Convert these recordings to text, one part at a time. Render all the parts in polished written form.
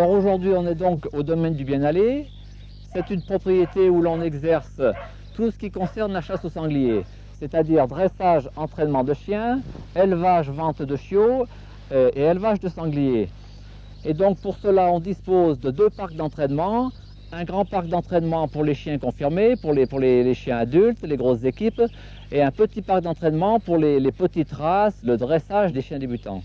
Alors aujourd'hui, on est donc au domaine du Bien-Aller. C'est une propriété où l'on exerce tout ce qui concerne la chasse au sanglier, c'est-à-dire dressage, entraînement de chiens, élevage, vente de chiots et élevage de sangliers. Et donc pour cela, on dispose de 2 parcs d'entraînement, un grand parc d'entraînement pour les chiens confirmés, pour les chiens adultes, les grosses équipes, et un petit parc d'entraînement pour les petites races, le dressage des chiens débutants.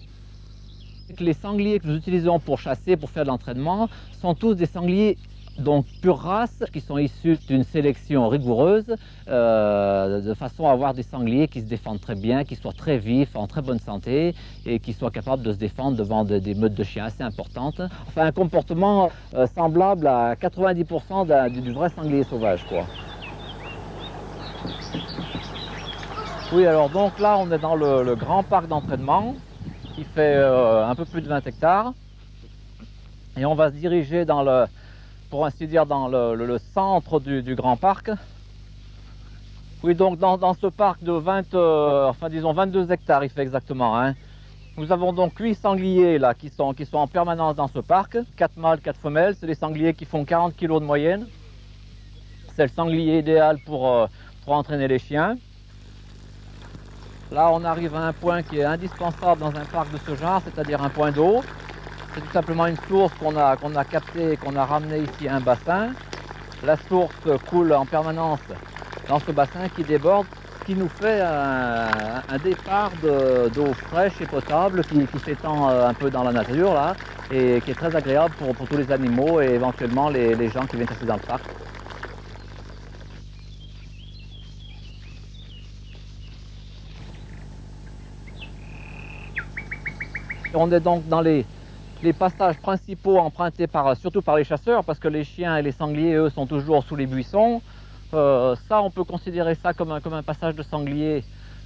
Les sangliers que nous utilisons pour chasser, pour faire de l'entraînement, sont tous des sangliers donc pure race, qui sont issus d'une sélection rigoureuse, de façon à avoir des sangliers qui se défendent très bien, qui soient très vifs, en très bonne santé, et qui soient capables de se défendre devant des meutes de chiens assez importantes. Enfin, un comportement semblable à 90% du vrai sanglier sauvage, quoi. Oui, alors donc là, on est dans le grand parc d'entraînement, qui fait un peu plus de 20 hectares, et on va se diriger dans le, pour ainsi dire, dans le centre du grand parc. Oui, donc dans ce parc de 22 hectares, il fait exactement, hein. Nous avons donc 8 sangliers là qui sont en permanence dans ce parc, 4 mâles, 4 femelles. C'est des sangliers qui font 40 kg de moyenne. C'est le sanglier idéal pour entraîner les chiens. Là, on arrive à un point qui est indispensable dans un parc de ce genre, c'est-à-dire un point d'eau. C'est tout simplement une source qu'on a captée et qu'on a ramenée ici à un bassin. La source coule en permanence dans ce bassin qui déborde, ce qui nous fait un départ d'eau fraîche et potable qui s'étend un peu dans la nature là, et qui est très agréable pour tous les animaux et éventuellement les gens qui viennent chasser dans le parc. On est donc dans les passages principaux empruntés surtout par les chasseurs, parce que les chiens et les sangliers, eux, sont toujours sous les buissons. Ça, on peut considérer ça comme un passage de sanglier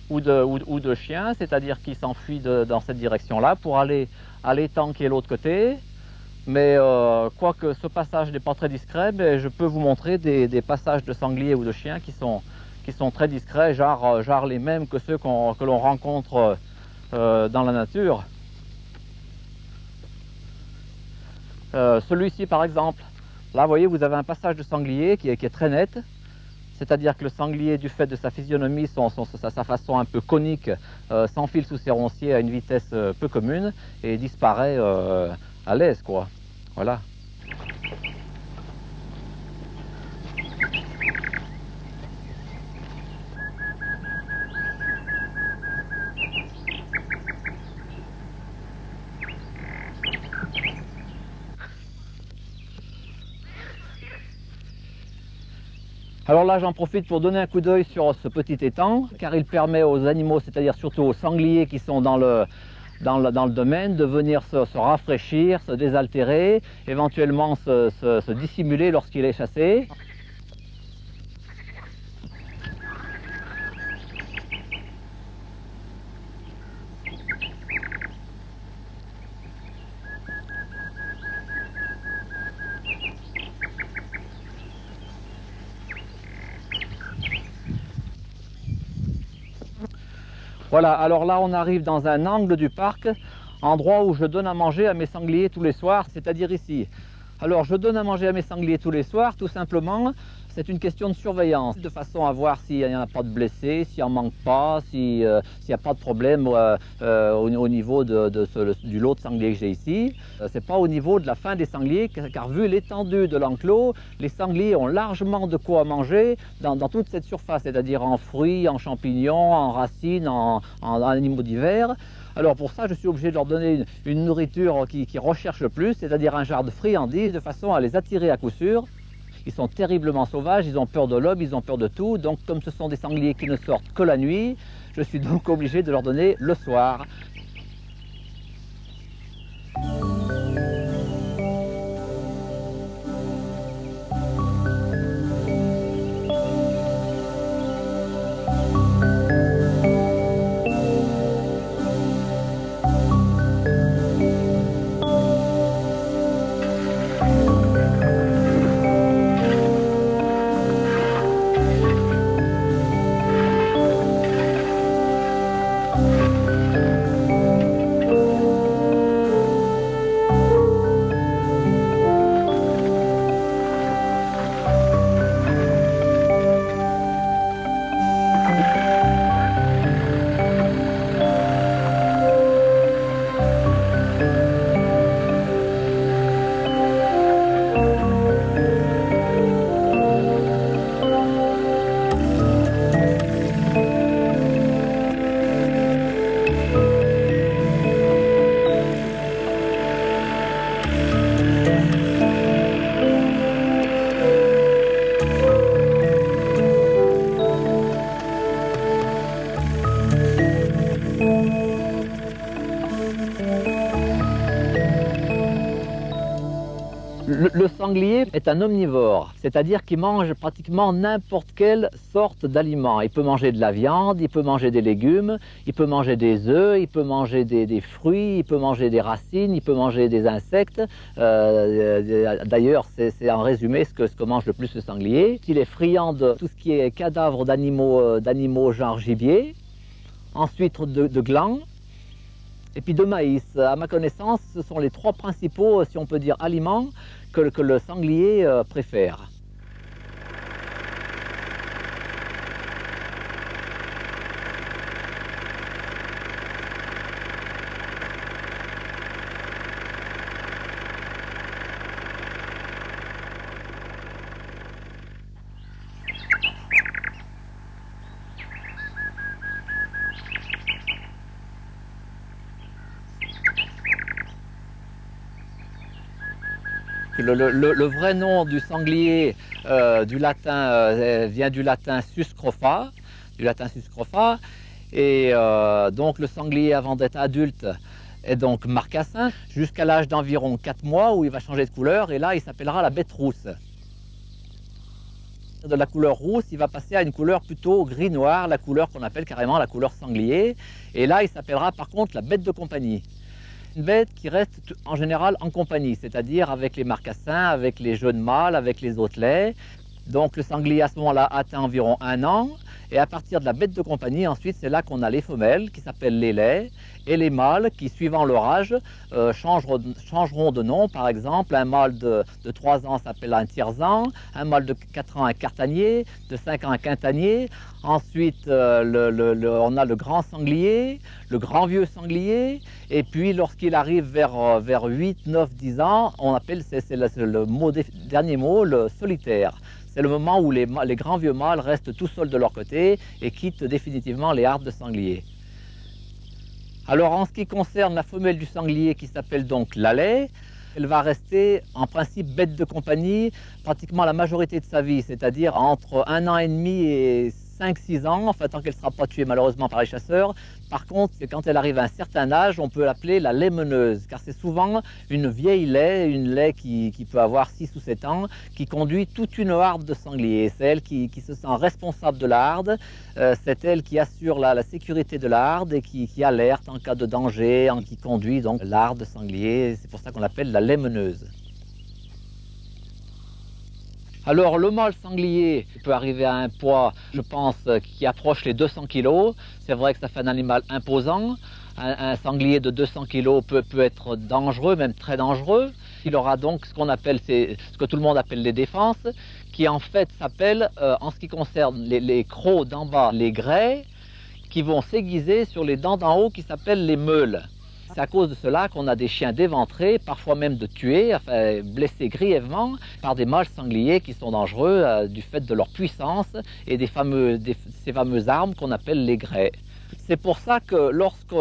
ou de chien, c'est-à-dire qui s'enfuit dans cette direction-là pour aller à l'étang qui est l'autre côté. Mais quoique ce passage n'est pas très discret, mais je peux vous montrer des passages de sangliers ou de chiens qui sont très discrets, genre les mêmes que ceux que l'on rencontre dans la nature. Celui-ci par exemple, là vous voyez, vous avez un passage de sanglier qui est très net, c'est-à-dire que le sanglier, du fait de sa physionomie, sa façon un peu conique, s'enfile sous ses ronciers à une vitesse peu commune et disparaît à l'aise, quoi. Voilà. Alors là, j'en profite pour donner un coup d'œil sur ce petit étang, car il permet aux animaux, c'est-à-dire surtout aux sangliers qui sont dans le domaine, de venir se rafraîchir, se désaltérer, éventuellement se dissimuler lorsqu'il est chassé. Voilà, alors là on arrive dans un angle du parc, endroit où je donne à manger à mes sangliers tous les soirs, c'est-à-dire ici. Alors je donne à manger à mes sangliers tous les soirs, tout simplement, c'est une question de surveillance, de façon à voir s'il n'y en a pas de blessés, s'il n'en manque pas, s'il n'y a pas de problème au niveau du lot de sangliers que j'ai ici. C'est pas au niveau de la faim des sangliers, car vu l'étendue de l'enclos, les sangliers ont largement de quoi manger dans toute cette surface, c'est-à-dire en fruits, en champignons, en racines, en animaux divers. Alors pour ça, je suis obligé de leur donner une nourriture qui recherche le plus, c'est-à-dire un genre de friandises, de façon à les attirer à coup sûr. Ils sont terriblement sauvages, ils ont peur de l'homme, ils ont peur de tout. Donc comme ce sont des sangliers qui ne sortent que la nuit, je suis donc obligé de leur donner le soir. Le sanglier est un omnivore, c'est-à-dire qu'il mange pratiquement n'importe quelle sorte d'aliment. Il peut manger de la viande, il peut manger des légumes, il peut manger des œufs, il peut manger des fruits, il peut manger des racines, il peut manger des insectes. D'ailleurs, c'est en résumé ce que mange le plus le sanglier. Il est friand de tout ce qui est cadavres d'animaux genre gibier, ensuite de glands, et puis de maïs. À ma connaissance, ce sont les trois principaux, si on peut dire, aliments que le sanglier préfère. Le vrai nom du sanglier vient du latin suscrofa, et donc le sanglier avant d'être adulte est donc marcassin jusqu'à l'âge d'environ 4 mois où il va changer de couleur et là il s'appellera la bête rousse. De la couleur rousse, il va passer à une couleur plutôt gris-noir, la couleur qu'on appelle carrément la couleur sanglier, et là il s'appellera par contre la bête de compagnie. Une bête qui reste en général en compagnie, c'est-à-dire avec les marcassins, avec les jeunes mâles, avec les autelets. Donc le sanglier à ce moment-là atteint environ 1 an, et à partir de la bête de compagnie, ensuite c'est là qu'on a les femelles qui s'appellent les laits, et les mâles qui, suivant leur âge, changeront de nom. Par exemple, un mâle de 3 ans s'appelle un tiers-an, un mâle de 4 ans un quartanier, de 5 ans un quintanier. Ensuite, on a le grand sanglier, le grand vieux sanglier, et puis lorsqu'il arrive vers 8, 9, 10 ans, on appelle, c'est le dernier mot, le solitaire. C'est le moment où les grands vieux mâles restent tout seuls de leur côté et quittent définitivement les hardes de sanglier. Alors en ce qui concerne la femelle du sanglier qui s'appelle donc l'Alais, elle va rester en principe bête de compagnie pratiquement la majorité de sa vie, c'est-à-dire entre 1 an et demi et 5-6 ans, enfin tant qu'elle ne sera pas tuée malheureusement par les chasseurs. Par contre, quand elle arrive à un certain âge, on peut l'appeler la lait-meneuse, car c'est souvent une vieille laie, une laie qui peut avoir 6 ou 7 ans, qui conduit toute une harde de sangliers. C'est elle qui se sent responsable de la harde, c'est elle qui assure la sécurité de la harde et qui alerte en cas de danger, qui conduit donc la harde de sangliers. C'est pour ça qu'on l'appelle la lait-meneuse. Alors le mâle sanglier peut arriver à un poids, je pense, qui approche les 200 kg. C'est vrai que ça fait un animal imposant. Un sanglier de 200 kg peut être dangereux, même très dangereux. Il aura donc ce qu'on appelle, ce que tout le monde appelle les défenses, qui en fait s'appellent, en ce qui concerne les crocs d'en bas, les grès, qui vont s'aiguiser sur les dents d'en haut qui s'appellent les meules. C'est à cause de cela qu'on a des chiens déventrés, parfois même de tués, enfin blessés grièvement par des mâles sangliers qui sont dangereux du fait de leur puissance et ces fameuses armes qu'on appelle les grès. C'est pour ça que lorsque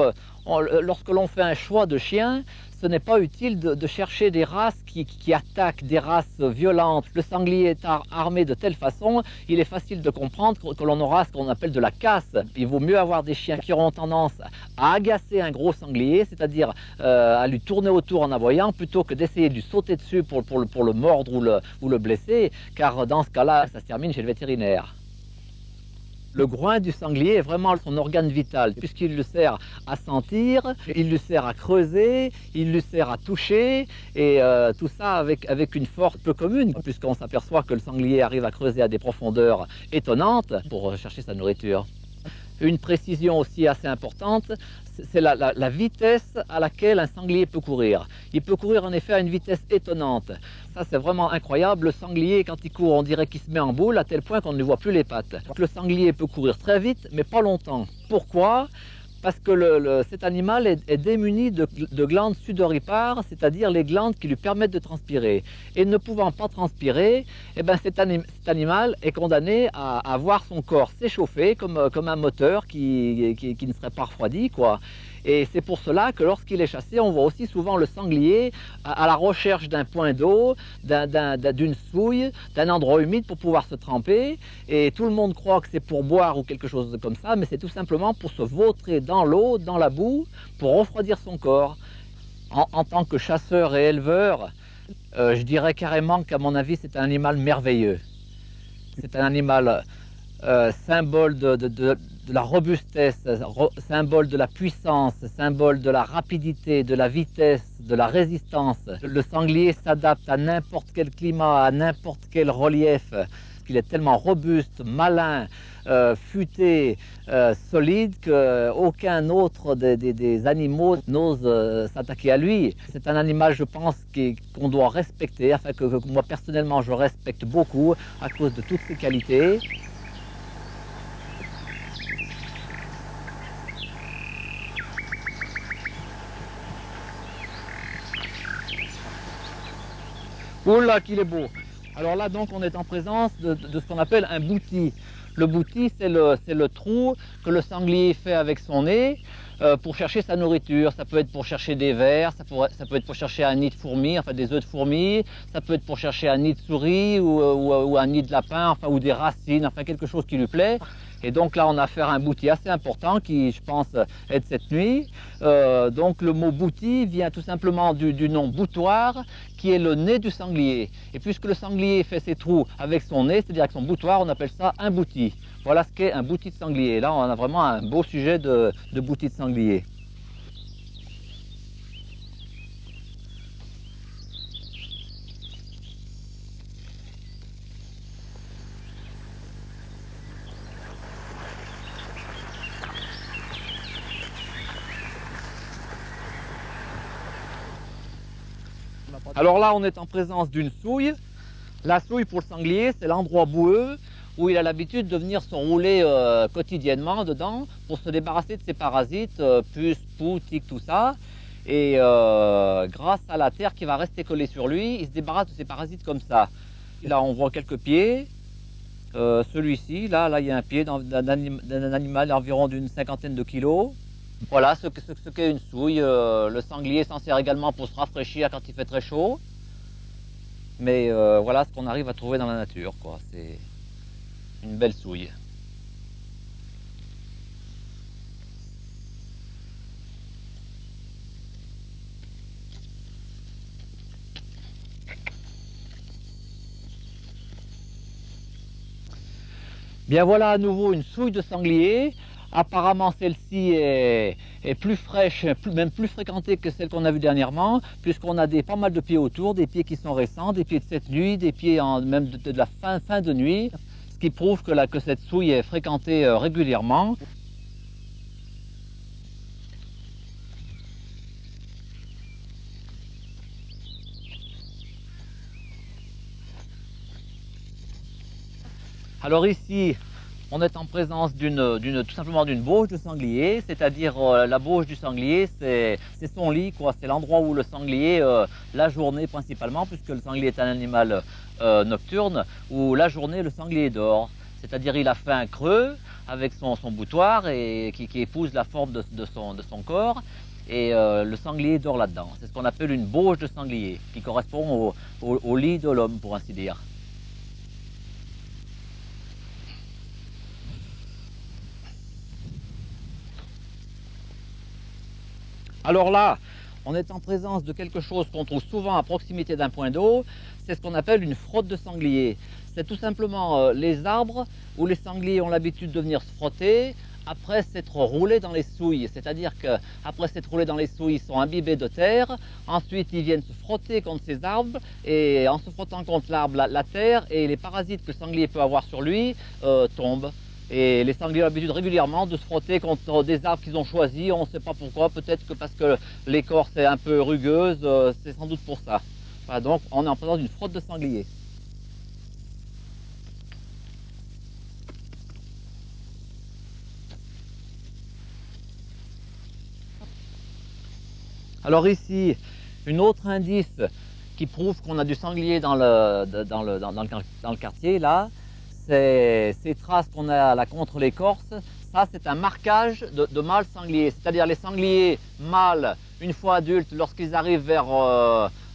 l'on fait un choix de chien, ce n'est pas utile de chercher des races qui attaquent, des races violentes. Le sanglier est armé de telle façon, il est facile de comprendre que l'on aura ce qu'on appelle de la casse. Il vaut mieux avoir des chiens qui auront tendance à agacer un gros sanglier, c'est-à-dire à lui tourner autour en aboyant, plutôt que d'essayer de lui sauter dessus pour le mordre ou le blesser, car dans ce cas-là, ça se termine chez le vétérinaire. Le groin du sanglier est vraiment son organe vital, puisqu'il lui sert à sentir, il lui sert à creuser, il lui sert à toucher, et tout ça avec une force peu commune, puisqu'on s'aperçoit que le sanglier arrive à creuser à des profondeurs étonnantes pour chercher sa nourriture. Une précision aussi assez importante, c'est la vitesse à laquelle un sanglier peut courir. Il peut courir en effet à une vitesse étonnante. Ça, c'est vraiment incroyable. Le sanglier, quand il court, on dirait qu'il se met en boule à tel point qu'on ne voit plus les pattes. Le sanglier peut courir très vite, mais pas longtemps. Pourquoi ? Parce que cet animal est démuni de glandes sudoripares, c'est-à-dire les glandes qui lui permettent de transpirer. Et ne pouvant pas transpirer, eh ben cet animal est condamné à voir son corps s'échauffer comme un moteur qui ne serait pas refroidi, quoi. Et c'est pour cela que lorsqu'il est chassé, on voit aussi souvent le sanglier à la recherche d'un point d'eau, d'une souille, d'un endroit humide pour pouvoir se tremper. Et tout le monde croit que c'est pour boire ou quelque chose comme ça, mais c'est tout simplement pour se vautrer dans l'eau, dans la boue, pour refroidir son corps. En tant que chasseur et éleveur, Je dirais carrément qu'à mon avis, c'est un animal merveilleux. C'est un animal symbole de la robustesse, symbole de la puissance, symbole de la rapidité, de la vitesse, de la résistance. Le sanglier s'adapte à n'importe quel climat, à n'importe quel relief. Il est tellement robuste, malin, futé, solide qu'aucun autre des animaux n'ose s'attaquer à lui. C'est un animal, je pense, qu'on doit respecter, enfin que moi personnellement je respecte beaucoup à cause de toutes ses qualités. Oula, qu'il est beau! Alors là, donc, on est en présence de ce qu'on appelle un bouti. Le bouti, c'est le trou que le sanglier fait avec son nez pour chercher sa nourriture. Ça peut être pour chercher des vers, ça peut être pour chercher un nid de fourmis, enfin des œufs de fourmis, ça peut être pour chercher un nid de souris ou un nid de lapin, enfin, ou des racines, enfin quelque chose qui lui plaît. Et donc là, on a affaire à un bouti assez important qui, je pense, est de cette nuit. Donc le mot bouti vient tout simplement du nom boutoir, qui est le nez du sanglier. Et puisque le sanglier fait ses trous avec son nez, c'est-à-dire avec son boutoir, on appelle ça un bouti. Voilà ce qu'est un bouti de sanglier. Là, on a vraiment un beau sujet de bouti de sanglier. Alors là, on est en présence d'une souille. La souille pour le sanglier, c'est l'endroit boueux où il a l'habitude de venir se rouler quotidiennement dedans pour se débarrasser de ses parasites, puces, poux, tiques, tout ça. Et grâce à la terre qui va rester collée sur lui, il se débarrasse de ses parasites comme ça. Là, on voit quelques pieds. Celui-ci, là, il y a un pied d'un animal d'environ d'une cinquantaine de kilos. Voilà ce qu'est une souille. Le sanglier s'en sert également pour se rafraîchir quand il fait très chaud. Mais voilà ce qu'on arrive à trouver dans la nature, quoi. C'est une belle souille. Bien voilà à nouveau une souille de sanglier. Apparemment celle-ci est plus fraîche, même plus fréquentée que celle qu'on a vue dernièrement, puisqu'on a pas mal de pieds autour, des pieds qui sont récents, des pieds de cette nuit, des pieds même de la fin de nuit, ce qui prouve que cette souille est fréquentée régulièrement. Alors ici, on est en présence tout simplement d'une bauge de sanglier, c'est-à-dire la bauge du sanglier, c'est son lit, quoi. C'est l'endroit où le sanglier, la journée principalement, puisque le sanglier est un animal nocturne, où la journée le sanglier dort. C'est-à-dire il a fait un creux avec son boutoir et qui épouse la forme de son corps. Et le sanglier dort là-dedans. C'est ce qu'on appelle une bauge de sanglier, qui correspond au lit de l'homme, pour ainsi dire. Alors là, on est en présence de quelque chose qu'on trouve souvent à proximité d'un point d'eau, c'est ce qu'on appelle une frotte de sanglier. C'est tout simplement les arbres où les sangliers ont l'habitude de venir se frotter après s'être roulés dans les souilles. C'est-à-dire qu'après s'être roulés dans les souilles, ils sont imbibés de terre, ensuite ils viennent se frotter contre ces arbres, et en se frottant contre l'arbre, la terre et les parasites que le sanglier peut avoir sur lui tombent. Et les sangliers ont l'habitude régulièrement de se frotter contre des arbres qu'ils ont choisis. On ne sait pas pourquoi, peut-être que parce que l'écorce est un peu rugueuse, c'est sans doute pour ça. Voilà, donc on est en présence d'une frotte de sanglier. Alors ici, un autre indice qui prouve qu'on a du sanglier dans le quartier, là, c'est ces traces qu'on a là contre l'écorce. Ça, c'est un marquage de mâles sangliers. C'est-à-dire les sangliers mâles, une fois adultes, lorsqu'ils arrivent vers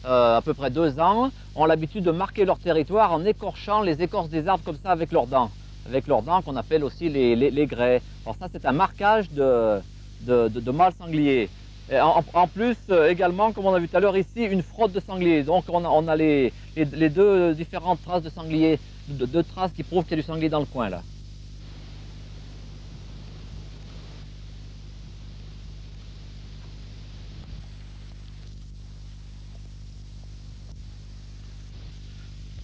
à peu près 2 ans, ont l'habitude de marquer leur territoire en écorchant les écorces des arbres comme ça avec leurs dents. Avec leurs dents qu'on appelle aussi les grès. Alors ça, c'est un marquage de mâles sangliers. Et en plus, également, comme on a vu tout à l'heure ici, une fraude de sanglier. Donc on a les deux différentes traces de sanglier, deux traces qui prouvent qu'il y a du sanglier dans le coin là.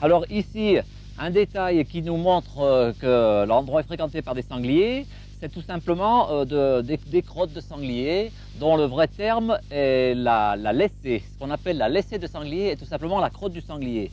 Alors ici, un détail qui nous montre que l'endroit est fréquenté par des sangliers, c'est tout simplement des crottes de sanglier dont le vrai terme est la laissée. Ce qu'on appelle la laissée de sanglier est tout simplement la crotte du sanglier.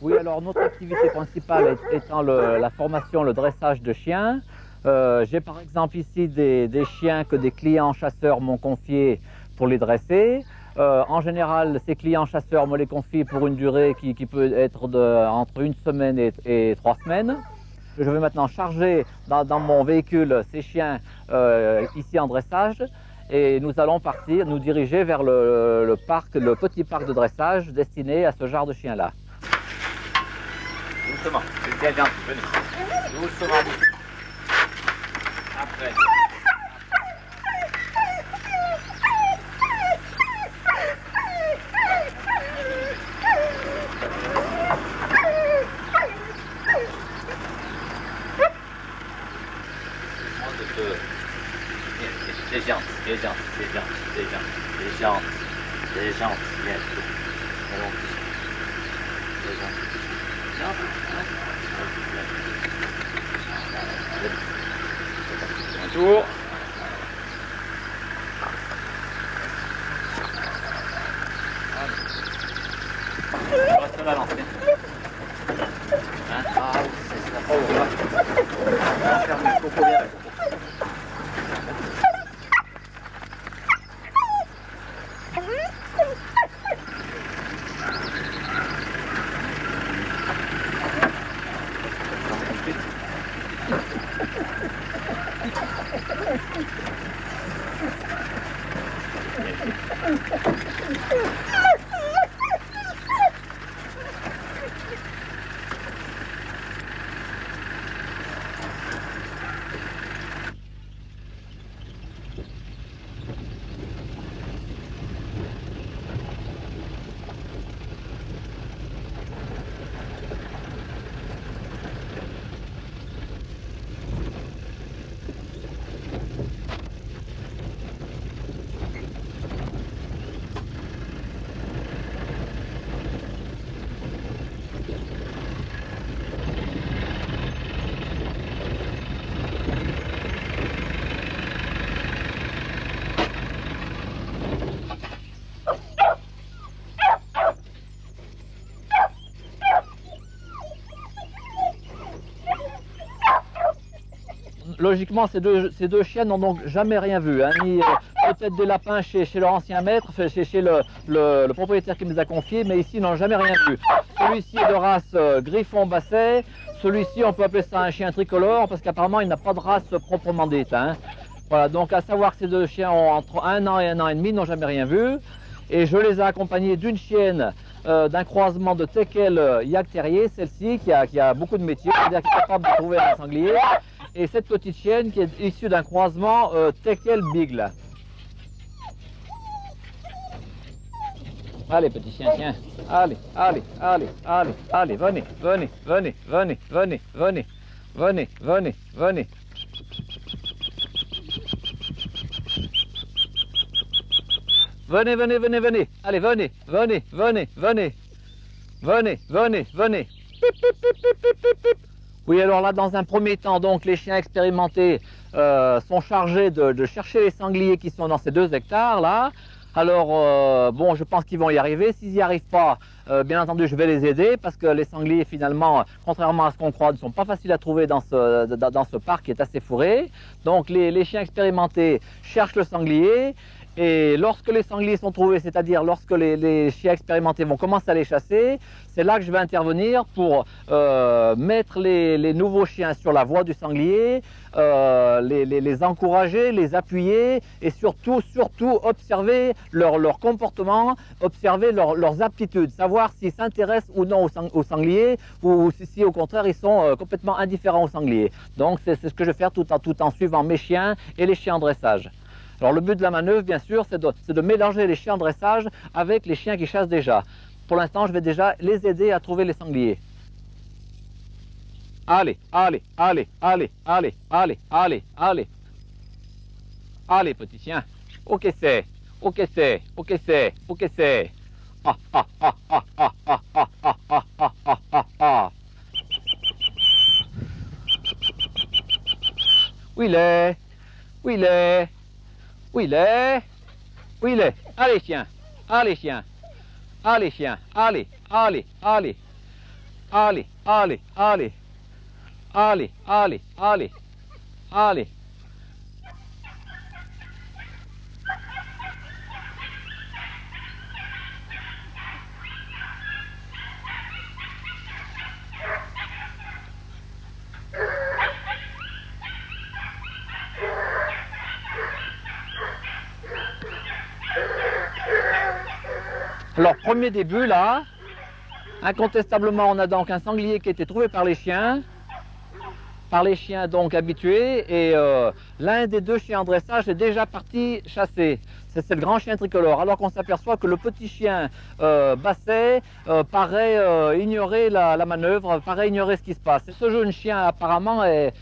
Oui, alors notre activité principale étant la formation, le dressage de chiens. J'ai par exemple ici des chiens que des clients chasseurs m'ont confiés pour les dresser. En général, ces clients chasseurs me les confient pour une durée qui peut être entre une semaine et 3 semaines. Je vais maintenant charger dans mon véhicule ces chiens ici en dressage et nous allons partir, nous diriger vers le petit parc de dressage destiné à ce genre de chiens-là. Doucement, c'est bien gentil, venez. Doucement, doucement. Après. C'est gentil, c'est gentil, c'est gentil, c'est gentil, c'est gentil, c'est gentil, bien sûr. C'est gentil. Un tour. On reste là lancer. Hein? Ah oui, c'est la pauvre là. On va faire le coco bien. Logiquement, ces deux chiens n'ont donc jamais rien vu, hein, ni peut-être des lapins chez leur ancien maître, chez le propriétaire qui nous a confiés, mais ici, ils n'ont jamais rien vu. Celui-ci est de race Griffon-Basset, celui-ci, on peut appeler ça un chien tricolore, parce qu'apparemment, il n'a pas de race proprement dite. Hein. Voilà, donc à savoir que ces deux chiens ont entre 1 an et 1 an et demi, n'ont jamais rien vu, et je les ai accompagnés d'une chienne d'un croisement de teckel yak terrier, celle-ci qui a beaucoup de métiers, c'est-à-dire qui est capable de trouver un sanglier, et cette petite chienne qui est issue d'un croisement teckel bigle. Allez petit chien, tiens, allez, allez, allez, allez, allez, venez, venez, venez, venez, venez, venez, venez, venez, venez. Venez, venez, venez, venez. Allez, venez, venez, venez, venez. Venez, venez, venez. Pip, pip, pip, pip, pip, pip. Oui, alors là, dans un premier temps, donc, les chiens expérimentés sont chargés de chercher les sangliers qui sont dans ces 2 hectares là. Alors, bon, je pense qu'ils vont y arriver. S'ils n'y arrivent pas, bien entendu, je vais les aider parce que les sangliers, finalement, contrairement à ce qu'on croit, ne sont pas faciles à trouver dans ce parc qui est assez fourré. Donc, les chiens expérimentés cherchent le sanglier. Et lorsque les sangliers sont trouvés, c'est-à-dire lorsque les chiens expérimentés vont commencer à les chasser, c'est là que je vais intervenir pour mettre les nouveaux chiens sur la voie du sanglier, les encourager, les appuyer et surtout observer leur comportement, observer leurs aptitudes, savoir s'ils s'intéressent ou non au sanglier ou si au contraire ils sont complètement indifférents au sanglier. Donc c'est ce que je vais faire tout en suivant mes chiens et les chiens en dressage. Alors le but de la manœuvre, bien sûr, c'est de mélanger les chiens en dressage avec les chiens qui chassent déjà. Pour l'instant, je vais déjà les aider à trouver les sangliers. Allez, allez, allez, allez, allez, allez, allez, allez. Allez, petit chien. Ok, c'est. Ok, c'est. Ok, c'est. Ok, c'est. Ah, ah, ah, ah, ah, ah, ah, ah, ah, ah, ah, ah, ah. Où il est? Où il est? Où il est? Où il est? Allez, chien. Allez, chien. Allez, chien. Allez, allez, allez. Allez, allez, allez. Allez, allez, allez. Allez. Alors, premier début, là, incontestablement, on a donc un sanglier qui a été trouvé par les chiens donc habitués, et l'un des 2 chiens en dressage est déjà parti chasser. C'est le grand chien tricolore, alors qu'on s'aperçoit que le petit chien basset paraît ignorer la manœuvre, paraît ignorer ce qui se passe. Ce jeune chien apparemment est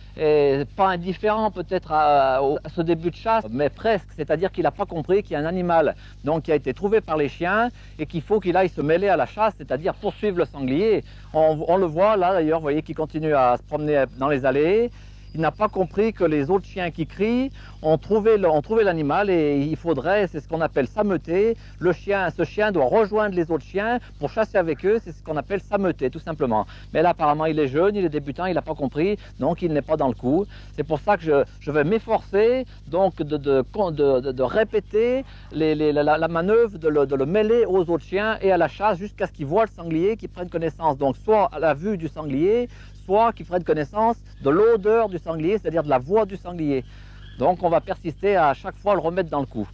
pas indifférent peut-être à ce début de chasse, mais presque, c'est-à-dire qu'il n'a pas compris qu'il y a un animal donc, qui a été trouvé par les chiens et qu'il faut qu'il aille se mêler à la chasse, c'est-à-dire poursuivre le sanglier. On le voit là d'ailleurs, vous voyez qu'il continue à se promener dans les allées. Il n'a pas compris que les autres chiens qui crient ont trouvé l'animal et il faudrait, c'est ce qu'on appelle s'ameuter. Ce chien doit rejoindre les autres chiens pour chasser avec eux, c'est ce qu'on appelle s'ameuter tout simplement. Mais là apparemment il est jeune, il est débutant, il n'a pas compris, donc il n'est pas dans le coup. C'est pour ça que je vais m'efforcer donc de répéter la manœuvre, de le mêler aux autres chiens et à la chasse jusqu'à ce qu'ils voient le sanglier, qu'ils prennent connaissance donc soit à la vue du sanglier, soit qui prennent connaissance de l'odeur du sanglier, c'est-à-dire de la voix du sanglier. Donc on va persister à chaque fois le remettre dans le coup.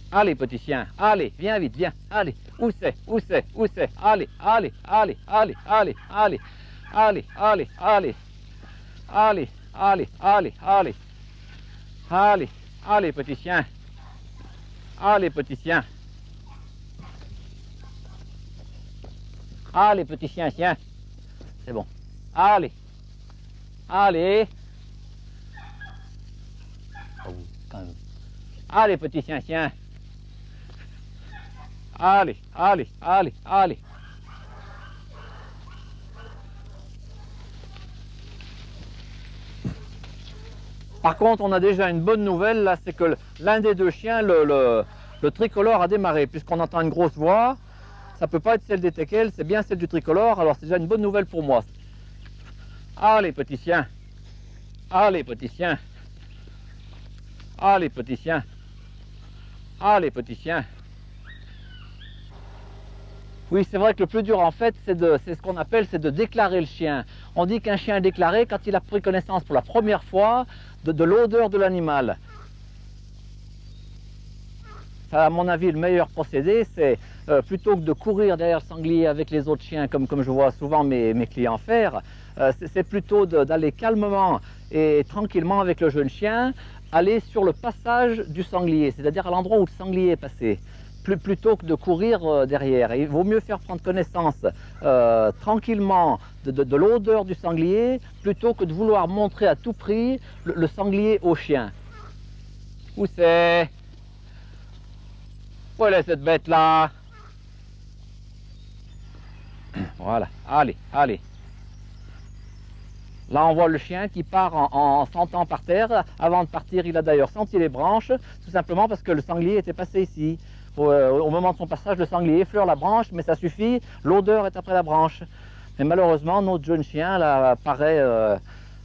Allez petit chien, allez, viens vite, viens, allez, où c'est, où c'est, où c'est, allez, allez, allez, allez, allez, allez, allez, allez, allez, allez, allez, allez, allez, allez, allez petit chien, allez petit chien, allez petit chien, chien. C'est bon. Allez. Allez. Oh, quand même. Allez, petit chien. Allez, allez, allez, allez. Par contre, on a déjà une bonne nouvelle, là, c'est que l'un des 2 chiens, le tricolore a démarré, puisqu'on entend une grosse voix. Ça ne peut pas être celle des teckels, c'est bien celle du tricolore, alors c'est déjà une bonne nouvelle pour moi. Allez, petit chien. Allez, petit chien. Allez, petit chien. Allez, petit chien. Oui, c'est vrai que le plus dur, en fait, c'est ce qu'on appelle, c'est de déclarer le chien. On dit qu'un chien est déclaré quand il a pris connaissance pour la première fois de l'odeur de l'animal. À mon avis, le meilleur procédé, c'est plutôt que de courir derrière le sanglier avec les autres chiens, comme je vois souvent mes clients faire, c'est plutôt d'aller calmement et tranquillement avec le jeune chien, aller sur le passage du sanglier, c'est-à-dire à l'endroit où le sanglier est passé, plutôt que de courir derrière. Et il vaut mieux faire prendre connaissance tranquillement de l'odeur du sanglier, plutôt que de vouloir montrer à tout prix le sanglier au chien. Où c'est? Où est cette bête-là? Voilà, allez, allez. Là, on voit le chien qui part en sentant par terre. Avant de partir, il a d'ailleurs senti les branches, tout simplement parce que le sanglier était passé ici. Au moment de son passage, le sanglier effleure la branche, mais ça suffit, l'odeur est après la branche. Mais malheureusement, notre jeune chien là, paraît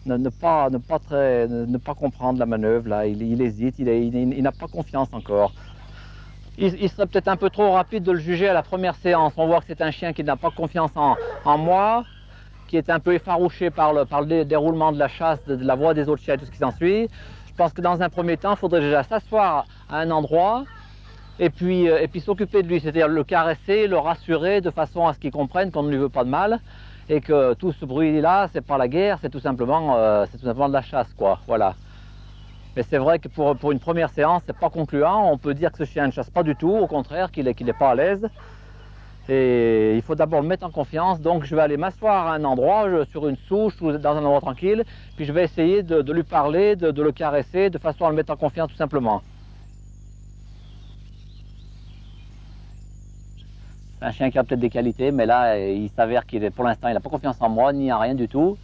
ne pas comprendre la manœuvre. Là. Il hésite, il n'a pas confiance encore. Il serait peut-être un peu trop rapide de le juger à la première séance. On voit que c'est un chien qui n'a pas confiance en moi, qui est un peu effarouché par le déroulement de la chasse, de la voix des autres chiens et tout ce qui s'ensuit. Je pense que dans un premier temps, il faudrait déjà s'asseoir à un endroit et puis s'occuper de lui, c'est-à-dire le caresser, le rassurer de façon à ce qu'il comprenne qu'on ne lui veut pas de mal et que tout ce bruit-là, c'est pas la guerre, c'est tout simplement de la chasse, quoi. Voilà. Mais c'est vrai que pour une première séance, c'est pas concluant. On peut dire que ce chien ne chasse pas du tout, au contraire, qu'il est pas à l'aise. Et il faut d'abord le mettre en confiance. Donc je vais aller m'asseoir à un endroit, sur une souche ou dans un endroit tranquille. Puis je vais essayer de lui parler, de le caresser, de façon à le mettre en confiance tout simplement. C'est un chien qui a peut-être des qualités, mais là, il s'avère pour l'instant, il n'a pas confiance en moi, ni en rien du tout.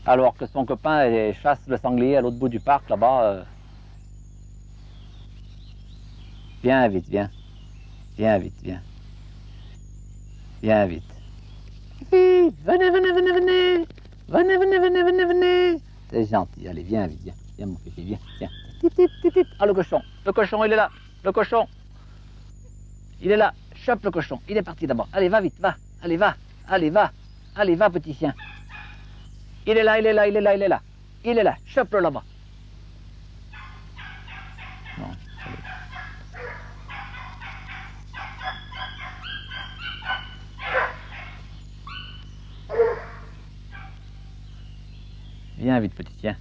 Alors que son copain chasse le sanglier à l'autre bout du parc, là-bas. Viens vite, viens. Viens vite, viens. Viens vite. Venez, venez, venez, venez. Venez, venez, venez, venez, venez. C'est gentil, allez, viens vite, viens. Viens mon fifi, viens, viens. Ah, le cochon, il est là. Le cochon. Il est là. Chope le cochon. Il est parti d'abord. Allez, va vite, va. Allez, va. Allez, va. Allez, va, petit chien. Il est là, il est là, il est là, il est là. Il est là. Chope-le là-bas. Non. Viens vite, petit chien.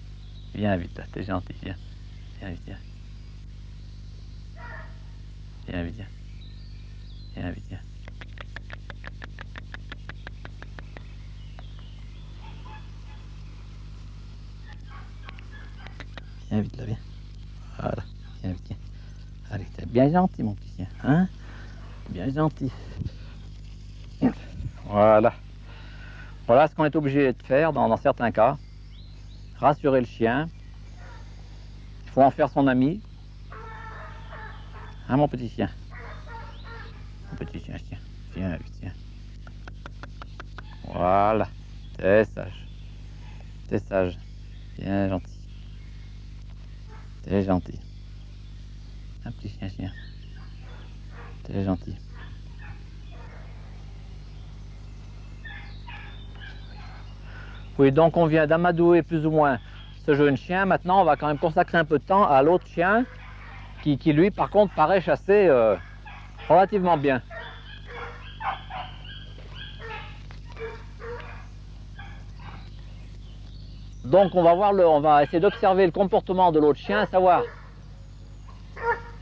Viens vite, là, t'es gentil, viens. Viens vite, viens. Viens vite, viens. Viens vite, viens. Viens vite, là, viens. Voilà, viens vite, viens. Allez, t'es bien gentil, mon petit chien, hein? Bien gentil. Voilà. Voilà ce qu'on est obligé de faire dans certains cas. Rassurer le chien. Il faut en faire son ami. Hein, mon petit chien? Mon petit chien, tiens. Viens vite, viens. Voilà. T'es sage. T'es sage. Bien gentil. T'es gentil. Un petit chien, chien. T'es gentil. Oui, donc on vient d'amadouer plus ou moins ce jeune chien. Maintenant, on va quand même consacrer un peu de temps à l'autre chien qui lui, par contre, paraît chasser relativement bien. Donc on va essayer d'observer le comportement de l'autre chien, à savoir,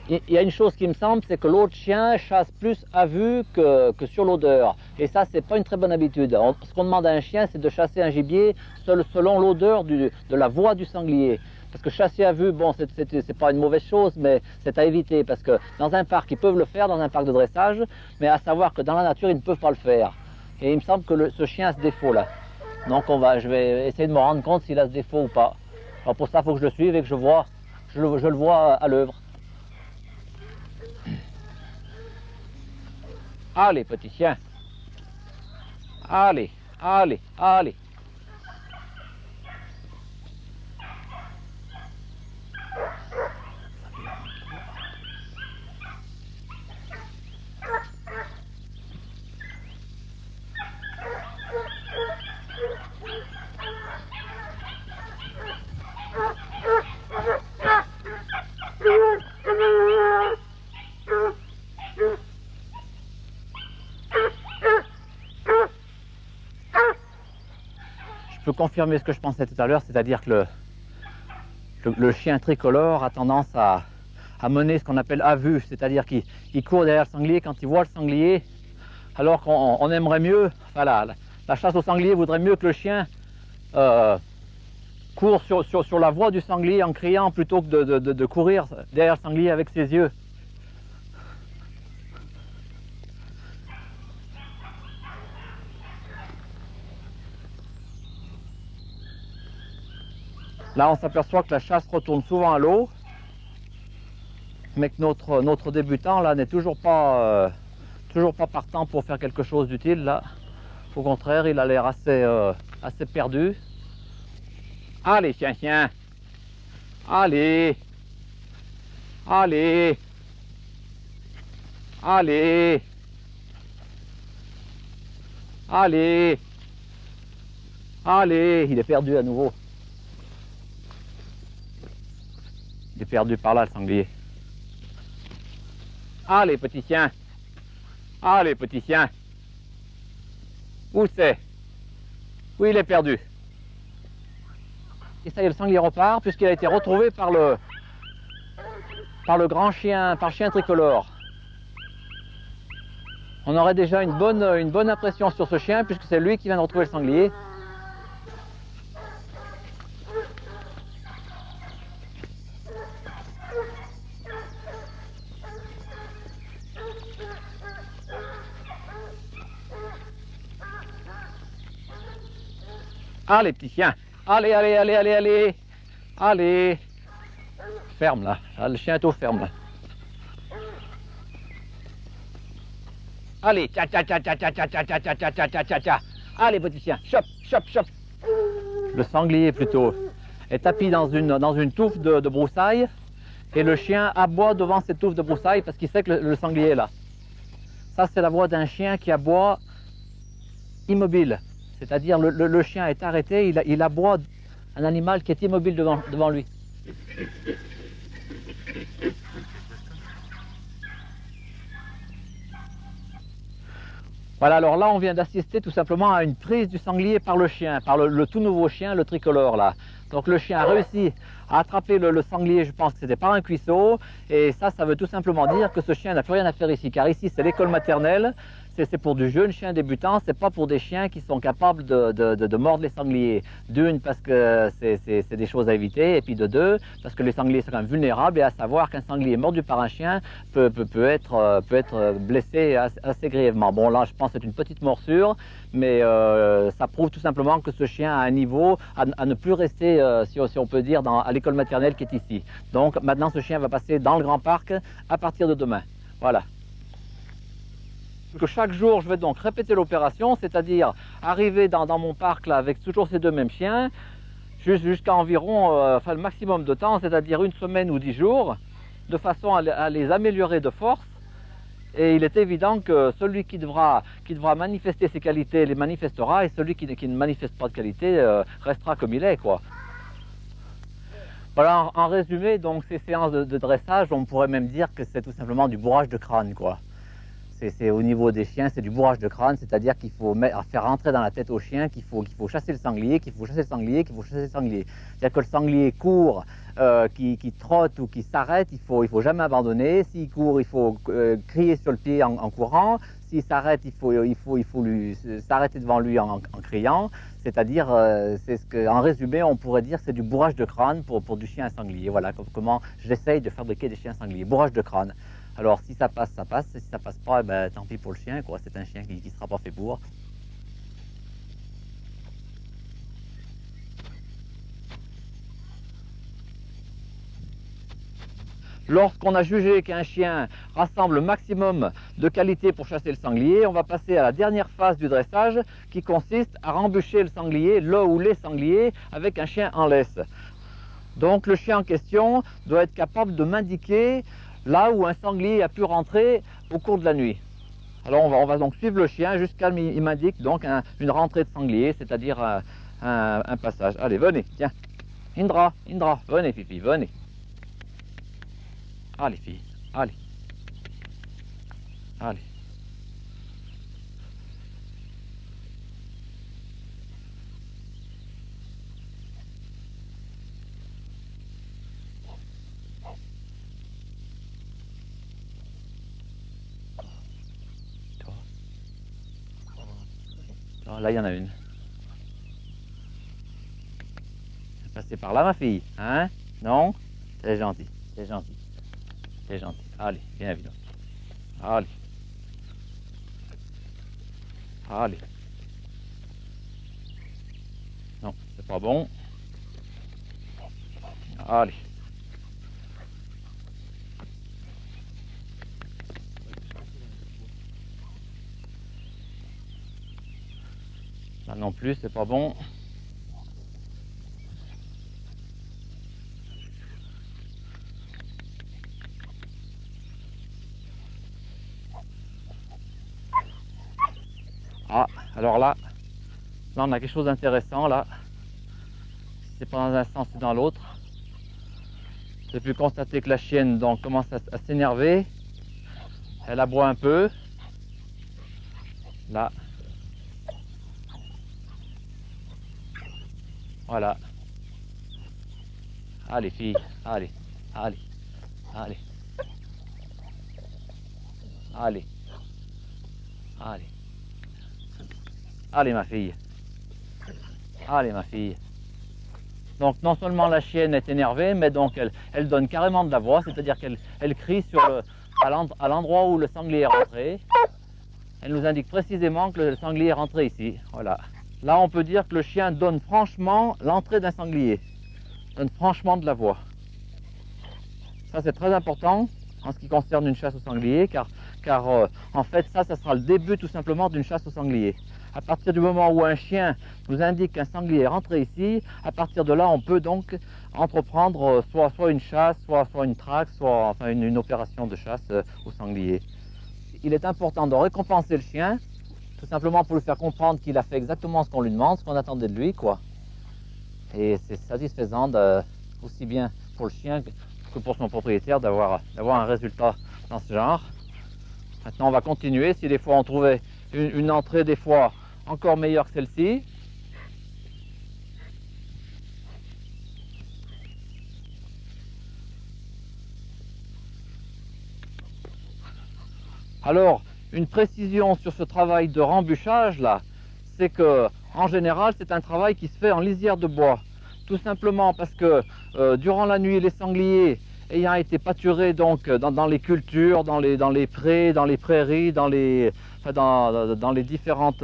il y a une chose qui me semble, c'est que l'autre chien chasse plus à vue que sur l'odeur. Et ça, c'est pas une très bonne habitude. Ce qu'on demande à un chien, c'est de chasser un gibier selon l'odeur de la voix du sanglier. Parce que chasser à vue, bon, c'est pas une mauvaise chose, mais c'est à éviter. Parce que dans un parc, ils peuvent le faire, dans un parc de dressage, mais à savoir que dans la nature, ils ne peuvent pas le faire. Et il me semble que ce chien a ce défaut-là. Donc je vais essayer de me rendre compte s'il a ce défaut ou pas. Alors pour ça, il faut que je le suive et que je le vois à l'œuvre. Allez, petit chien. Allez, allez, allez. Je peux confirmer ce que je pensais tout à l'heure, c'est-à-dire que le chien tricolore a tendance à mener ce qu'on appelle à vue, c'est-à-dire qu'il court derrière le sanglier quand il voit le sanglier, alors qu'on aimerait mieux, voilà, la chasse au sanglier voudrait mieux que le chien court sur la voie du sanglier en criant plutôt que de courir derrière le sanglier avec ses yeux. Là, on s'aperçoit que la chasse retourne souvent à l'eau, mais que notre débutant là n'est toujours pas partant pour faire quelque chose d'utile. Là, au contraire, il a l'air assez perdu. Allez, chien, chien. Allez. Allez. Allez. Allez. Allez. Il est perdu à nouveau. Il est perdu par là, le sanglier. Allez, petit chien. Allez, petit chien. Où c'est? Oui, il est perdu. Et ça y est, le sanglier repart puisqu'il a été retrouvé par le grand chien, par le chien tricolore. On aurait déjà une bonne impression sur ce chien puisque c'est lui qui vient de retrouver le sanglier. Allez, petit chien. Allez, allez, allez, allez, allez. Allez. Ferme là. Ah, le chien est au ferme là. Allez, tcha tcha tcha tcha tcha tcha tcha tcha tcha tcha tcha tcha tcha. Allez, petit chien. Chop, chop, chop. Le sanglier plutôt est tapis dans une touffe de broussailles et le chien aboie devant cette touffe de broussailles parce qu'il sait que le sanglier est là. Ça, c'est la voix d'un chien qui aboie immobile. C'est-à-dire le chien est arrêté, il aboie un animal qui est immobile devant lui. Voilà, alors là on vient d'assister tout simplement à une prise du sanglier par le chien, par le tout nouveau chien, le tricolore là. Donc le chien a réussi à attraper le sanglier, je pense que c'était par un cuisseau, et ça veut tout simplement dire que ce chien n'a plus rien à faire ici, car ici c'est l'école maternelle, c'est pour du jeune chien débutant, c'est pas pour des chiens qui sont capables de mordre les sangliers. D'une, parce que c'est des choses à éviter, et puis de deux, parce que les sangliers sont quand même vulnérables, et à savoir qu'un sanglier mordu par un chien peut être blessé assez grièvement. Bon là je pense que c'est une petite morsure, mais ça prouve tout simplement que ce chien a un niveau à ne plus rester, si on peut dire, à l'école maternelle qui est ici. Donc maintenant ce chien va passer dans le grand parc à partir de demain. Voilà. Que chaque jour je vais donc répéter l'opération, c'est-à-dire arriver dans mon parc là avec toujours ces deux mêmes chiens, jusqu'à environ le maximum de temps, c'est-à-dire une semaine ou 10 jours, de façon à les améliorer de force. Et il est évident que celui qui devra manifester ses qualités les manifestera, et celui qui ne manifeste pas de qualité restera comme il est, quoi. Voilà, en résumé, donc ces séances de dressage, on pourrait même dire que c'est tout simplement du bourrage de crâne, quoi. C'est au niveau des chiens, c'est du bourrage de crâne, c'est-à-dire qu'il faut faire rentrer dans la tête au chien qu'il faut chasser le sanglier, qu'il faut chasser le sanglier, qu'il faut chasser le sanglier. C'est-à-dire que le sanglier court, qui trotte ou qui s'arrête, il faut jamais abandonner. S'il court, il faut crier sur le pied en courant. S'il s'arrête, il faut lui s'arrêter devant lui en criant. C'est-à-dire, en résumé, on pourrait dire c'est du bourrage de crâne pour du chien à sanglier. Voilà comment j'essaye de fabriquer des chiens sangliers. Bourrage de crâne. Alors si ça passe, ça passe. Si ça passe pas, eh ben, tant pis pour le chien, quoi. C'est un chien qui ne sera pas fait pour. Lorsqu'on a jugé qu'un chien rassemble le maximum de qualité pour chasser le sanglier, on va passer à la dernière phase du dressage qui consiste à rembûcher le sanglier, le ou les sangliers, avec un chien en laisse. Donc le chien en question doit être capable de m'indiquer là où un sanglier a pu rentrer au cours de la nuit. Alors on va donc suivre le chien jusqu'à il m'indique donc une rentrée de sanglier, c'est-à-dire un passage. Allez, venez, tiens. Indra, venez Fifi, venez. Allez filles, allez. Allez. Oh, là, il y en a une. Passez par là, ma fille. Hein? Non? C'est gentil, c'est gentil. C'est gentil. Allez, viens, évident. Allez. Allez. Non, c'est pas bon. Allez. Là non plus, c'est pas bon. Ah, alors là on a quelque chose d'intéressant là. C'est pas dans un sens c'est dans l'autre. J'ai pu constater que la chienne donc commence à s'énerver. Elle aboie un peu. Là. Voilà. Allez filles, allez, allez, allez. Allez. Allez. Allez ma fille. Allez ma fille. Donc non seulement la chienne est énervée, mais donc elle donne carrément de la voix, c'est-à-dire qu'elle crie à l'endroit où le sanglier est rentré. Elle nous indique précisément que le sanglier est rentré ici. Voilà. Là on peut dire que le chien donne franchement l'entrée d'un sanglier. Donne franchement de la voix. Ça c'est très important en ce qui concerne une chasse au sanglier, car en fait ça sera le début tout simplement d'une chasse au sanglier. À partir du moment où un chien nous indique qu'un sanglier est rentré ici, à partir de là on peut donc entreprendre soit une chasse, soit une traque, soit enfin une opération de chasse au sanglier. Il est important de récompenser le chien, tout simplement pour lui faire comprendre qu'il a fait exactement ce qu'on lui demande, ce qu'on attendait de lui, quoi. Et c'est satisfaisant aussi bien pour le chien que pour son propriétaire d'avoir un résultat dans ce genre. Maintenant on va continuer, si des fois on trouvait une entrée des fois encore meilleure que celle-ci. Alors, une précision sur ce travail de rembuchage là, c'est que en général c'est un travail qui se fait en lisière de bois. Tout simplement parce que durant la nuit les sangliers ayant été pâturés donc dans les cultures, dans les prés, dans les prairies, dans les différents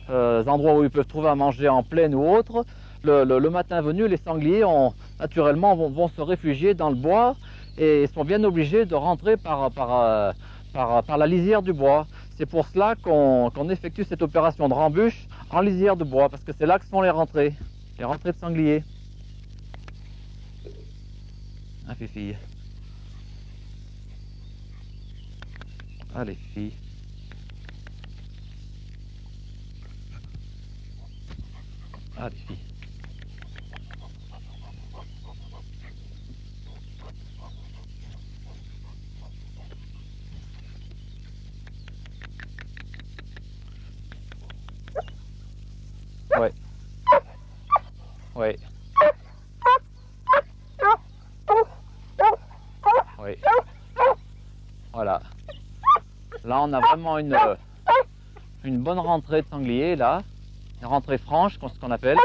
endroits où ils peuvent trouver à manger en plaine ou autre, le matin venu les sangliers naturellement vont se réfugier dans le bois et sont bien obligés de rentrer par la lisière du bois. C'est pour cela qu'on effectue cette opération de rembûche en lisière de bois, parce que c'est là que sont les rentrées de sangliers. Ah, fille. Allez, fille. Allez, fille. Ouais. Ouais. Oui. Voilà. Là, on a vraiment une bonne rentrée de sanglier, là. Une rentrée franche, ce qu'on appelle.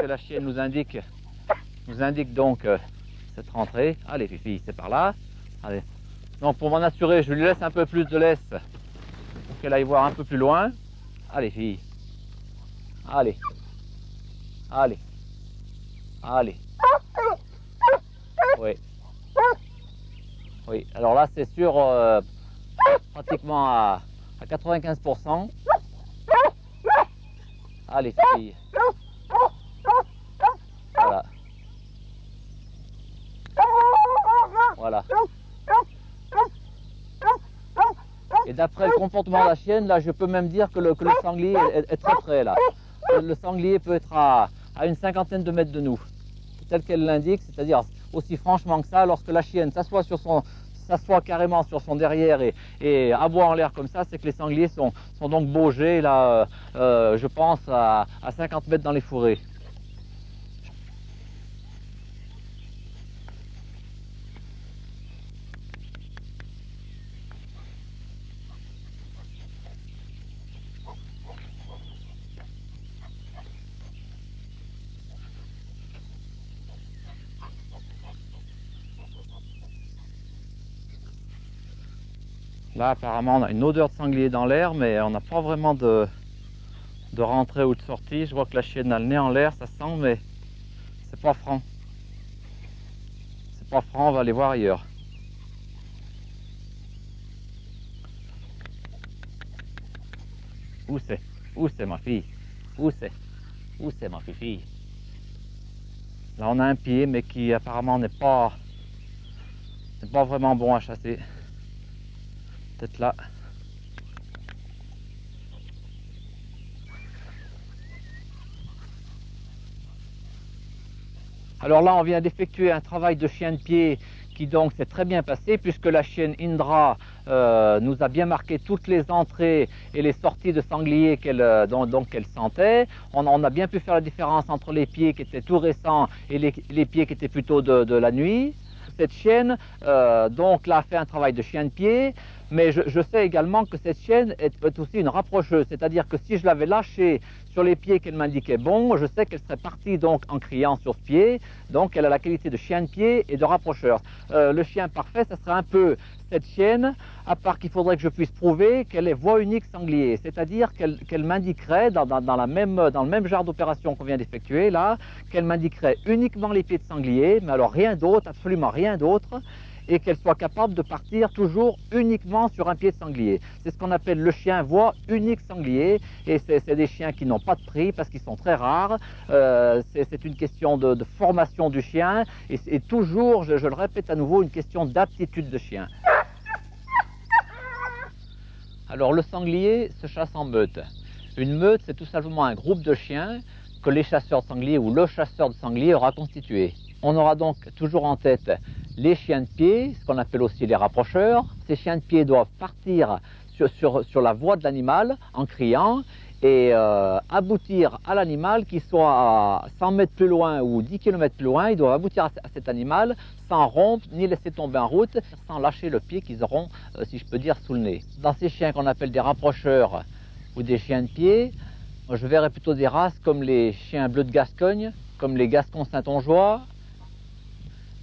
Que la chienne nous indique donc cette rentrée. Allez, Fifi, c'est par là. Allez. Donc, pour m'en assurer, je lui laisse un peu plus de laisse pour qu'elle aille voir un peu plus loin. Allez, fille. Allez. Allez. Allez. Oui. Oui, alors là, c'est sûr, pratiquement à 95%. Allez, fille. Voilà. Voilà. Et d'après le comportement de la chienne, là, je peux même dire que le sanglier est très près, là. Le sanglier peut être à une cinquantaine de mètres de nous, tel qu'elle l'indique, c'est-à-dire aussi franchement que ça, lorsque la chienne s'assoit carrément sur son derrière et aboie en l'air comme ça, c'est que les sangliers sont donc baugés, là, je pense, à 50 mètres dans les fourrés. Là, apparemment, on a une odeur de sanglier dans l'air, mais on n'a pas vraiment de rentrée ou de sortie. Je vois que la chienne a le nez en l'air, ça sent, mais c'est pas franc. 3 francs, on va aller voir ailleurs. Où c'est? Où c'est ma fille? Où c'est? Où c'est ma fille? Là on a un pied mais qui apparemment n'est pas vraiment bon à chasser. Peut-être là. Alors là on vient d'effectuer un travail de chien de pied qui donc s'est très bien passé puisque la chienne Indra nous a bien marqué toutes les entrées et les sorties de sanglier qu'elle sentait. On a bien pu faire la différence entre les pieds qui étaient tout récents et les pieds qui étaient plutôt de la nuit. Cette chienne donc là a fait un travail de chien de pied, mais je sais également que cette chienne est aussi une rapprocheuse, c'est-à-dire que si je l'avais lâchée sur les pieds qu'elle m'indiquait bon, je sais qu'elle serait partie donc en criant sur ce pied, donc elle a la qualité de chien de pied et de rapprocheur. Le chien parfait, ça serait un peu cette chienne, à part qu'il faudrait que je puisse prouver qu'elle est voie unique sanglier, c'est-à-dire qu'elle m'indiquerait dans le même genre d'opération qu'on vient d'effectuer là, qu'elle m'indiquerait uniquement les pieds de sanglier, mais alors rien d'autre, absolument rien d'autre, et qu'elle soit capable de partir toujours uniquement sur un pied de sanglier. C'est ce qu'on appelle le chien voie unique sanglier, et c'est des chiens qui n'ont pas de prix parce qu'ils sont très rares. C'est une question de formation du chien, et toujours, je le répète à nouveau, une question d'aptitude de chien. Alors le sanglier se chasse en meute. Une meute, c'est tout simplement un groupe de chiens que les chasseurs de sanglier ou le chasseur de sanglier aura constitué. On aura donc toujours en tête les chiens de pied, ce qu'on appelle aussi les rapprocheurs. Ces chiens de pied doivent partir sur la voie de l'animal en criant et aboutir à l'animal qui soit à 100 mètres plus loin ou 10 km plus loin. Ils doivent aboutir à cet animal sans rompre ni laisser tomber en route, sans lâcher le pied qu'ils auront, si je peux dire, sous le nez. Dans ces chiens qu'on appelle des rapprocheurs ou des chiens de pied, je verrais plutôt des races comme les chiens bleus de Gascogne, comme les Gascons Saintongeois,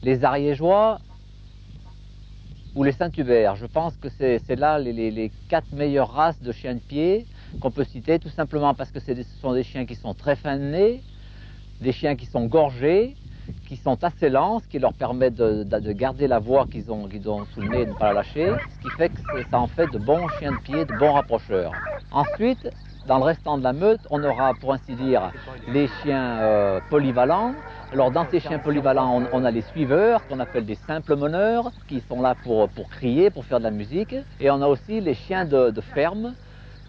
les Ariégeois ou les Saint-Hubert. Je pense que c'est là les 4 meilleures races de chiens de pied qu'on peut citer, tout simplement parce que ce sont des chiens qui sont très fins de nez, des chiens qui sont gorgés, qui sont assez lents, ce qui leur permet de garder la voie qu'ils ont sous le nez et de ne pas la lâcher, ce qui fait que ça en fait de bons chiens de pied, de bons rapprocheurs. Ensuite, dans le restant de la meute, on aura, pour ainsi dire, les chiens polyvalents. Alors dans ces chiens polyvalents, on a les suiveurs, qu'on appelle des simples meneurs, qui sont là pour crier, pour faire de la musique. Et on a aussi les chiens de ferme,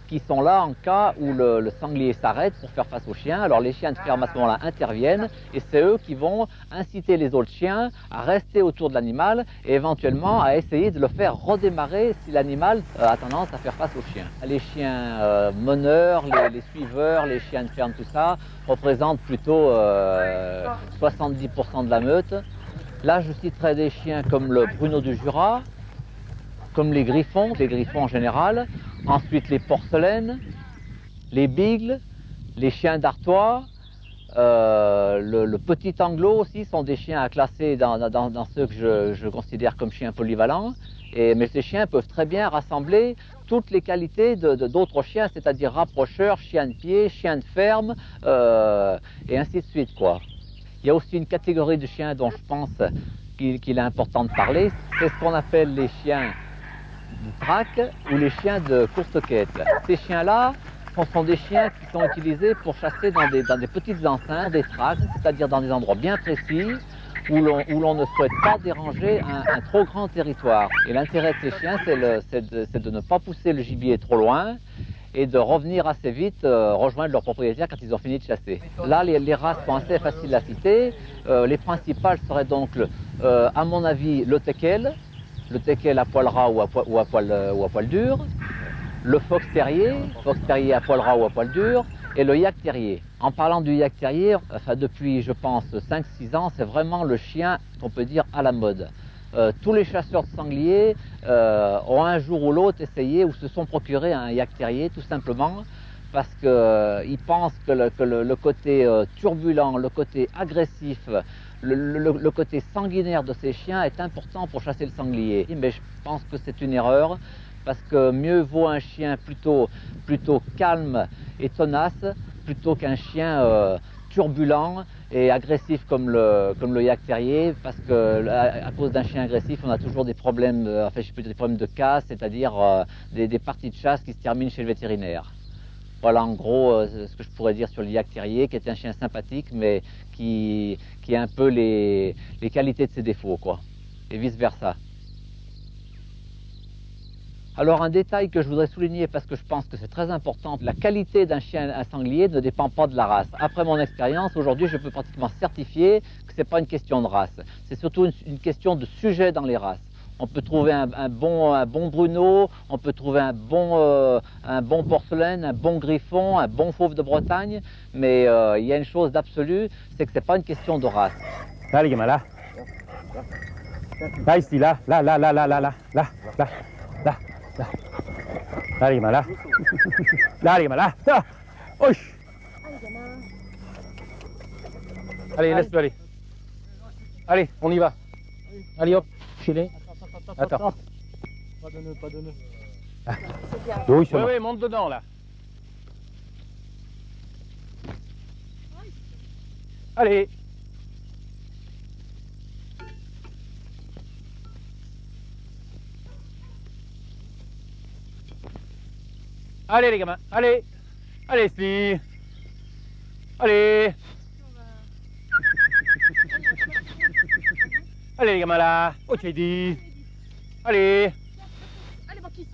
qui sont là en cas où le sanglier s'arrête pour faire face aux chiens. Alors les chiens de ferme à ce moment-là interviennent et c'est eux qui vont inciter les autres chiens à rester autour de l'animal et éventuellement à essayer de le faire redémarrer si l'animal a tendance à faire face aux chiens. Les chiens meneurs, les suiveurs, les chiens de ferme, tout ça, représentent plutôt 70% de la meute. Là, je citerai des chiens comme le Bruno du Jura, comme les griffons en général, ensuite les porcelaines, les beagles, les chiens d'Artois, le petit anglo aussi sont des chiens à classer dans ceux que je considère comme chiens polyvalents, mais ces chiens peuvent très bien rassembler toutes les qualités d'autres chiens, c'est-à-dire rapprocheurs, chiens de pied, chiens de ferme, et ainsi de suite, quoi. Il y a aussi une catégorie de chiens dont je pense qu'il est important de parler, c'est ce qu'on appelle les chiens de traque ou les chiens de courte quête. Ces chiens-là sont des chiens qui sont utilisés pour chasser dans des petites enceintes, des traques, c'est-à-dire dans des endroits bien précis où l'on ne souhaite pas déranger un trop grand territoire. Et l'intérêt de ces chiens, c'est de ne pas pousser le gibier trop loin et de revenir assez vite rejoindre leurs propriétaires quand ils ont fini de chasser. Là, les races sont assez faciles à citer. Les principales seraient donc, à mon avis, le teckel à poil ras ou à poil dur, le fox terrier à poil ras ou à poil dur, et le yak terrier. En parlant du yak terrier, enfin, depuis je pense 5-6 ans, c'est vraiment le chien qu'on peut dire à la mode. Tous les chasseurs de sangliers ont un jour ou l'autre essayé ou se sont procurés un yak terrier tout simplement parce qu'ils pensent que le côté turbulent, le côté agressif, le côté sanguinaire de ces chiens est important pour chasser le sanglier. Mais je pense que c'est une erreur parce que mieux vaut un chien plutôt calme et tenace plutôt qu'un chien turbulent et agressif comme le yak terrier, parce que à cause d'un chien agressif, on a toujours des problèmes, enfin je peux dire des problèmes de casse, c'est-à-dire des parties de chasse qui se terminent chez le vétérinaire. Voilà en gros ce que je pourrais dire sur le yak terrier, qui est un chien sympathique, mais qui a un peu les qualités de ses défauts, quoi, et vice versa. Alors un détail que je voudrais souligner parce que je pense que c'est très important, la qualité d'un chien à sanglier ne dépend pas de la race. Après mon expérience, aujourd'hui je peux pratiquement certifier que ce n'est pas une question de race, c'est surtout une question de sujet dans les races. On peut trouver un bon Bruno, on peut trouver un bon porcelaine, un bon griffon, un bon fauve de Bretagne, mais il y a une chose d'absolu, c'est que ce n'est pas une question de race. Là les gamins, là. Là ici, là, là, là, là, là, là, là, là, là, là. Là les gamins, là. Là les gamins, là. Là. Oich. Allez, laisse-le aller. Allez, on y va. Allez hop, chez-les. Attends. Pas de nœud, pas de nœud. Oui, oui, monte dedans là. Allez. Allez les gamins, allez. Allez Sly. Allez. Allez les gamins là. Oh tu as dit. Allez. Allez, Banquise.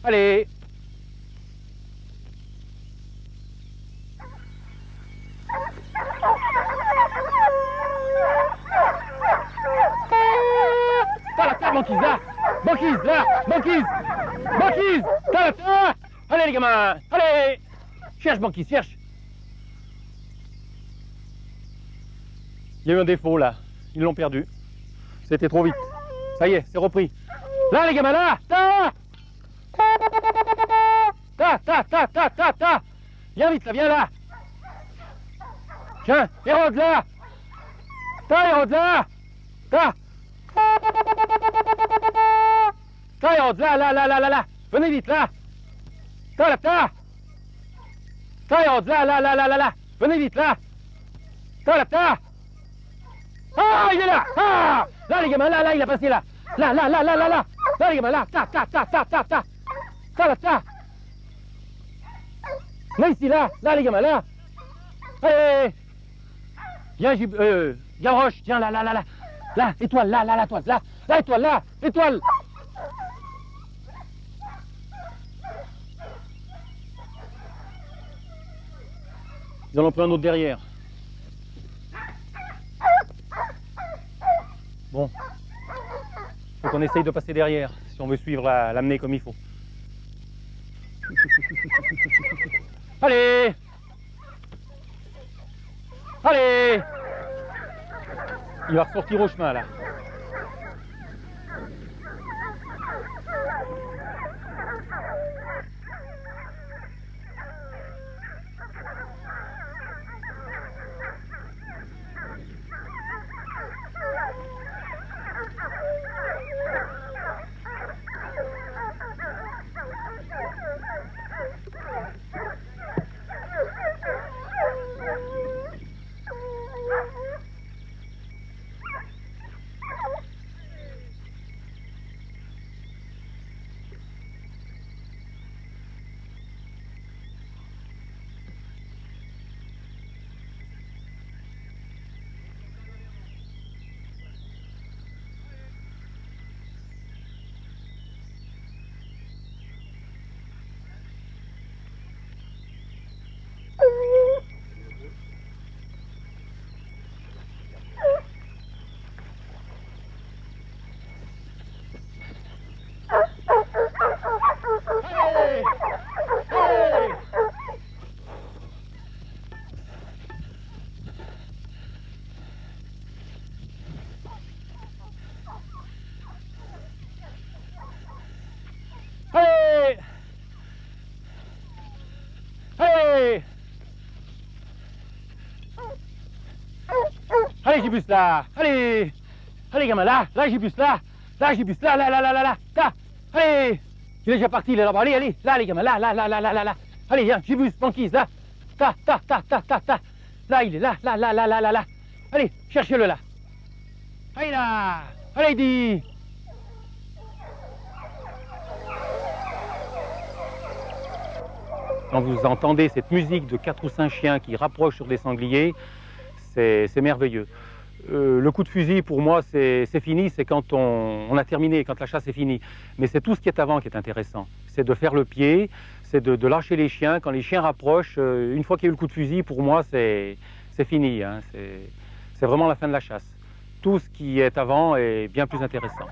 Allez. T'as la tête, Banquise, là. Banquise, là. Banquise. Banquise. T'as la tête. Allez, les gamins. Allez. Cherche, Banquise, cherche. Il y a eu un défaut, là. Ils l'ont perdu. C'était trop vite. Ça y est, c'est repris. Là, les gamins, là. Ta. Ta. Viens vite, là, viens là. Tiens, Hérode, là. Ta, Hérode, là. Ta. Ta, Hérode, là. Venez vite, là. Ta. Ta, Hérode, là. Venez vite, là. Ta. Ah, il est là. Ah. Là, les gamins, là, il a passé là. Là. Là, les gamins, là. Ta. Ta. Là, ici, là, les gamins, là. Allez. Viens, Gavroche, tiens, là. Là, étoile, là, toile, là, étoile, là, étoile. Ils en ont pris un autre derrière. Bon, faut qu'on essaye de passer derrière, si on veut suivre l'amener comme il faut. Allez. Il va ressortir au chemin, là. Allez, Gibus, là. Allez, gamin, là, Gibus, là. Là, Gibus, là. Allez, il est déjà parti, il est là-bas. Allez, là, les gamins, là. Allez, viens, j'ai vu, banquise, là. Ta, ta, ta, ta, ta, ta. Là, il est là, là, là, là, là, là, là. Allez, cherchez-le là. Allez là. Allez, dis. Quand vous entendez cette musique de 4 ou 5 chiens qui rapprochent sur des sangliers, c'est merveilleux. Le coup de fusil, pour moi, c'est fini, c'est quand on a terminé, quand la chasse est finie. Mais c'est tout ce qui est avant qui est intéressant. C'est de faire le pied, c'est de lâcher les chiens. Quand les chiens rapprochent, une fois qu'il y a eu le coup de fusil, pour moi, c'est fini. Hein. C'est vraiment la fin de la chasse. Tout ce qui est avant est bien plus intéressant.